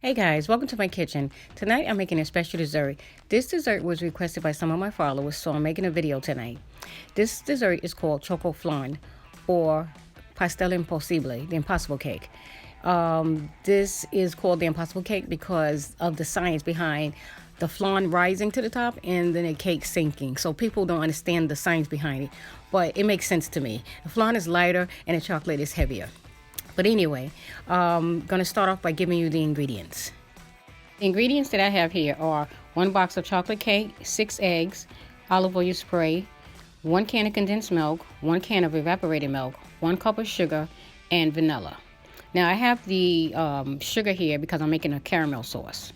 Hey guys, welcome to my kitchen. Tonight I'm making a special dessert. This dessert was requested by some of my followers, so I'm making a video tonight. This dessert is called Choco Flan or Pastel Impossible, the impossible cake. This is called the impossible cake because of the science behind the flan rising to the top and then the cake sinking. So people don't understand the science behind it, but it makes sense to me. The flan is lighter and the chocolate is heavier. But anyway, I'm gonna start off by giving you the ingredients. The ingredients that I have here are 1 box of chocolate cake, 6 eggs, olive oil spray, 1 can of condensed milk, 1 can of evaporated milk, 1 cup of sugar, and vanilla. Now I have the sugar here because I'm making a caramel sauce.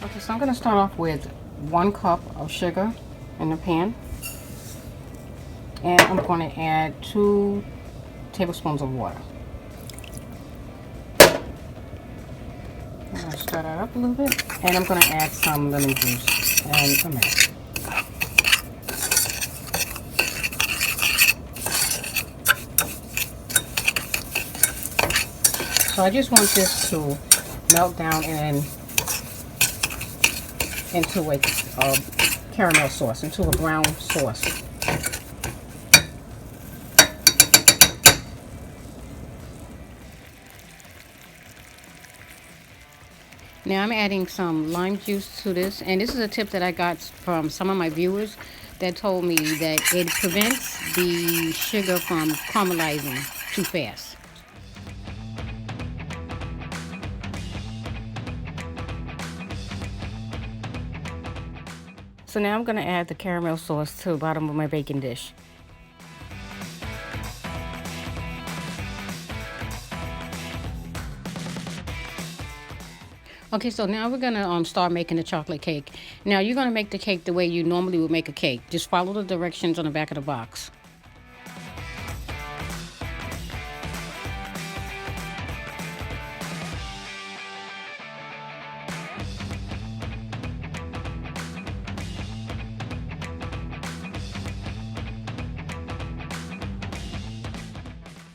Okay, so I'm going to start off with 1 cup of sugar in the pan. And I'm going to add 2 tablespoons of water. I'm going to stir that up a little bit. And I'm going to add some lemon juice and some milk. So I just want this to melt down and into a caramel sauce, into a brown sauce. Now I'm adding some lime juice to this, and this is a tip that I got from some of my viewers that told me that it prevents the sugar from caramelizing too fast. So now I'm going to add the caramel sauce to the bottom of my baking dish. Okay, so now we're going to start making the chocolate cake. Now you're going to make the cake the way you normally would make a cake. Just follow the directions on the back of the box.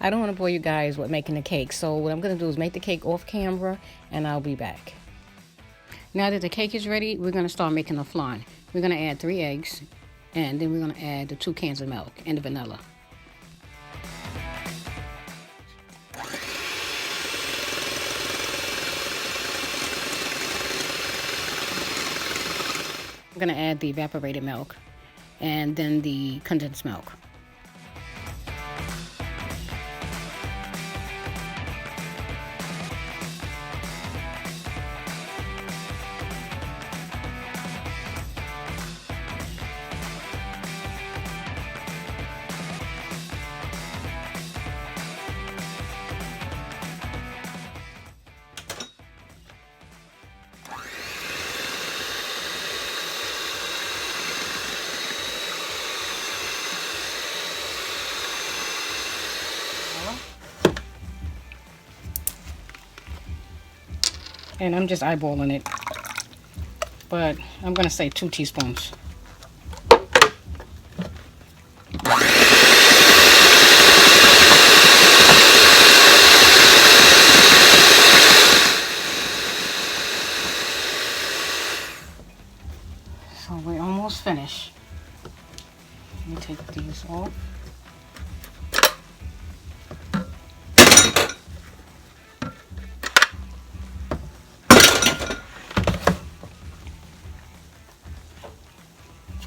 I don't want to bore you guys with making the cake, so what I'm going to do is make the cake off camera and I'll be back. Now that the cake is ready, we're going to start making the flan. We're going to add 3 eggs, and then we're going to add the 2 cans of milk and the vanilla. I'm going to add the evaporated milk and then the condensed milk. And I'm just eyeballing it, but I'm going to say 2 teaspoons. So we're almost finished. Let me take these off.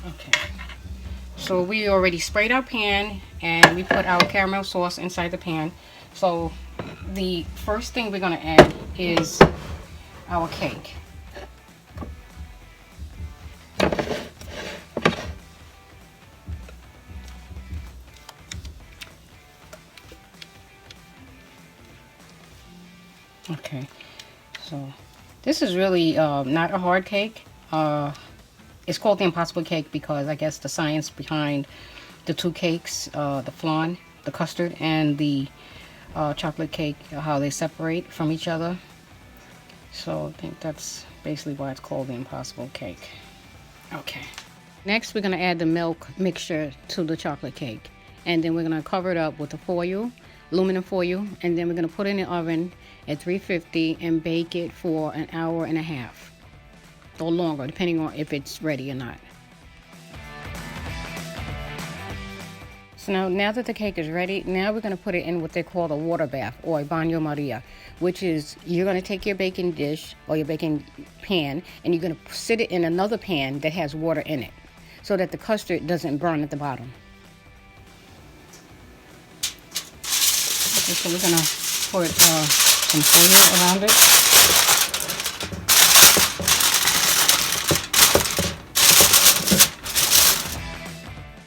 Okay, so we already sprayed our pan and we put our caramel sauce inside the pan. So the first thing we're going to add is our cake. Okay, so this is really not a hard cake. It's called the impossible cake because I guess the science behind the 2 cakes, the flan, the custard, and the chocolate cake, how they separate from each other. So I think that's basically why it's called the impossible cake. Okay. Next, we're going to add the milk mixture to the chocolate cake. And then we're going to cover it up with the foil, aluminum foil. And then we're going to put it in the oven at 350 and bake it for an hour and a half. Or longer, depending on if it's ready or not. So now that the cake is ready, now we're going to put it in what they call a water bath or a baño Maria, which is you're going to take your baking dish or your baking pan and you're going to sit it in another pan that has water in it so that the custard doesn't burn at the bottom. Okay, so we're going to put some foil around it.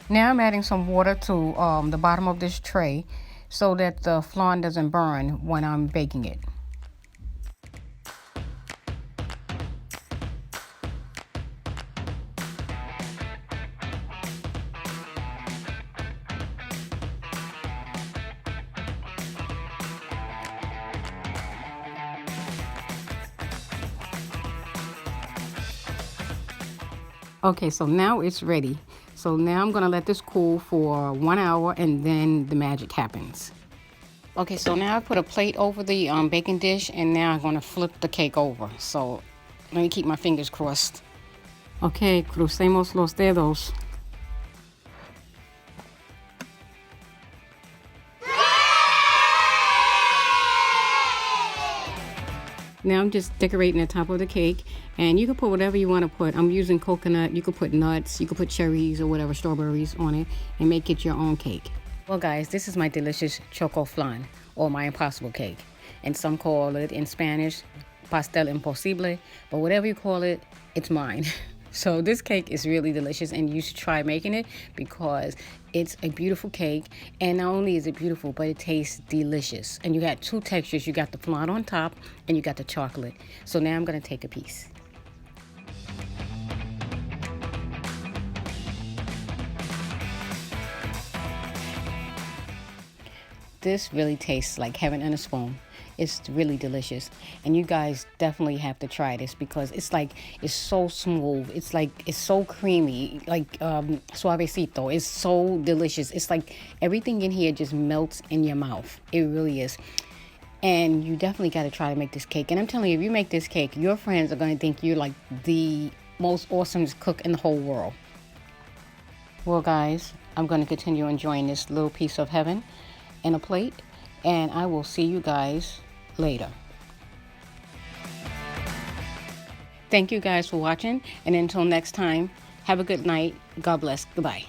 Now I'm adding some water to the bottom of this tray so that the flan doesn't burn when I'm baking it. Okay, so now it's ready. So now I'm gonna let this cool for 1 hour and then the magic happens. Okay, so now I put a plate over the baking dish and now I'm gonna flip the cake over. So let me keep my fingers crossed. Okay, crucemos los dedos. Now I'm just decorating the top of the cake, and you can put whatever you want to put. I'm using coconut, you could put nuts, you could put cherries or whatever, strawberries on it, and make it your own cake. Well guys, this is my delicious choco flan, or my impossible cake. And some call it in Spanish, pastel imposible, but whatever you call it, it's mine. So this cake is really delicious and you should try making it because it's a beautiful cake, and not only is it beautiful, but it tastes delicious. And you got two textures. You got the flan on top and you got the chocolate. So now I'm going to take a piece. This really tastes like heaven on a spoon. It's really delicious, and you guys definitely have to try this because it's so smooth. It's so creamy, like suavecito. It's so delicious. It's like everything in here just melts in your mouth. It really is. And you definitely got to try to make this cake. And I'm telling you, if you make this cake, your friends are going to think you're like the most awesome cook in the whole world. Well, guys, I'm going to continue enjoying this little piece of heaven in a plate, and I will see you guys later. Thank you guys for watching, and until next time, have a good night. God bless. Goodbye.